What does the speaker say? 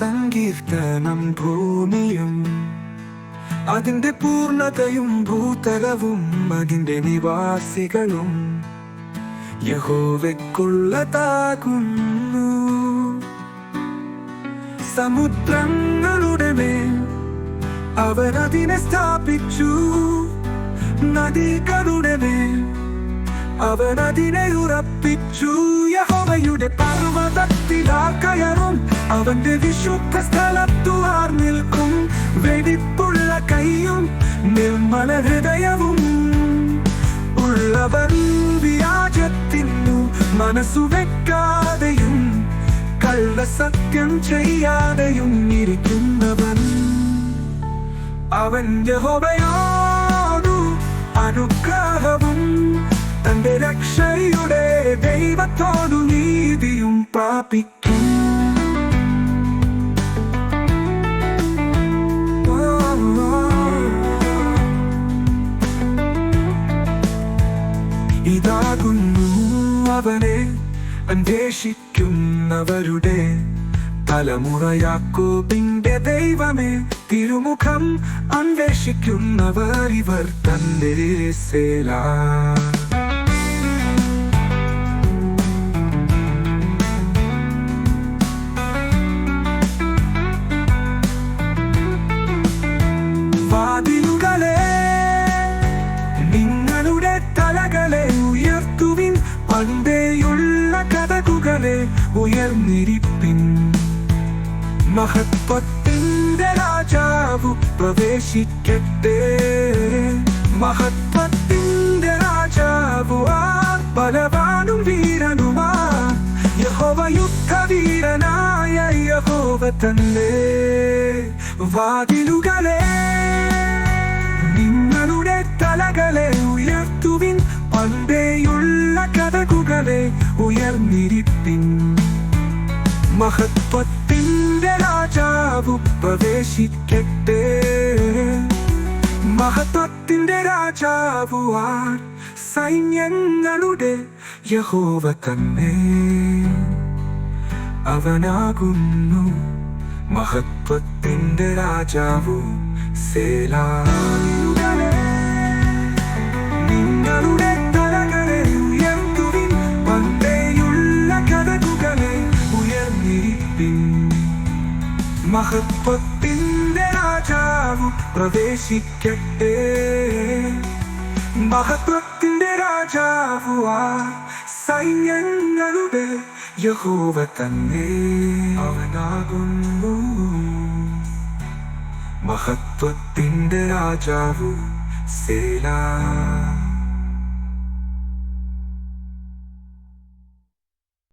സങ്കീർത്തനം ഭൂമിയും അതിന്റെ പൂർണ്ണതയും ഭൂതലവും അതിന്റെ നിവാസികളും യഹോവയ്ക്കുള്ളതാകുന്നു. സമുദ്രങ്ങളുടെ മേൽ അവൻ അതിനെ സ്ഥാപിച്ചു, നദികളുടെ മേൽ അവൻ അതിനെ ഉറപ്പിച്ചു. യഹോവയുടെ പർവ്വതത്തിൽ ആർ കയറും? അവന്റെ വിശുദ്ധ സ്ഥലത്തു ആർ നിൽക്കും? വെടിപ്പുള്ള കൈയും നിർമ്മല ഹൃദയവും ഉള്ളവൻ, വ്യാജത്തിനു മനസ്സു വെക്കാതെയും കള്ളസത്യം ചെയ്യാതെയും ഇരിക്കുന്നവൻ. അവൻ യഹോവയോടു അനുഗ്രഹവും തന്റെ രക്ഷയുടെ ദൈവത്തോടു നീതിയും പ്രാപിക്കും. ഇതാകുന്നു അവനെ അന്വേഷിക്കുന്നവരുടെ തലമുറ, യാക്കോബിന്റെ ദൈവമേ, തിരുമുഖം അന്വേഷിക്കുന്നവർ ഇവർ തന്റെ സേലാ. വാതിലുകളെ നിങ്ങളുടെ തലകളെ ഉയർത്തുവിൻ, പണ്ടേയുള്ള കതകുകളെ ഉയർന്നിരിപ്പിൻ. മഹത്വത്തിന്റെ രാജാവു പ്രവേശിക്കട്ടെ, മഹത്വത്തിന്റെ രാജാവു ബലവാനും വീരനുമാ യഹോവ, യുദ്ധവീരനായ യഹോവ തന്നെ. വാതിലുകളെ നിങ്ങളുടെ തലകളെ ഉയർത്തുവിൻ, പണ്ടേയുള്ള കതകുകളെ ഉയർന്നിരിപ്പിൻ. മഹത്വത്തിന്റെ രാജാവു പ്രവേശിക്കട്ടെ, മഹത്വത്തിന്റെ രാജാവു സൈന്യങ്ങളുടെ യഹോവ തന്നെ. അവനാകുന്നു മഹത്വത്തിന്റെ രാജാവു. സേലാ. നിങ്ങളുടെ തലകളെ ഉയർത്തുവിൻ, പണ്ടേയുള്ള കതകുകളെ ഉയർന്നിരിപ്പിൻ. മഹത്വത്തിന്റെ രാജാവു പ്രവേശിക്കട്ടെ, മഹത്വത്തിന്റെ രാജാവു സൈന്യങ്ങളുടെ യഹോവ തന്നെ. അവനാകുന്നു മഹത്വത്തിന്റെ രാജാവു. സേലാ.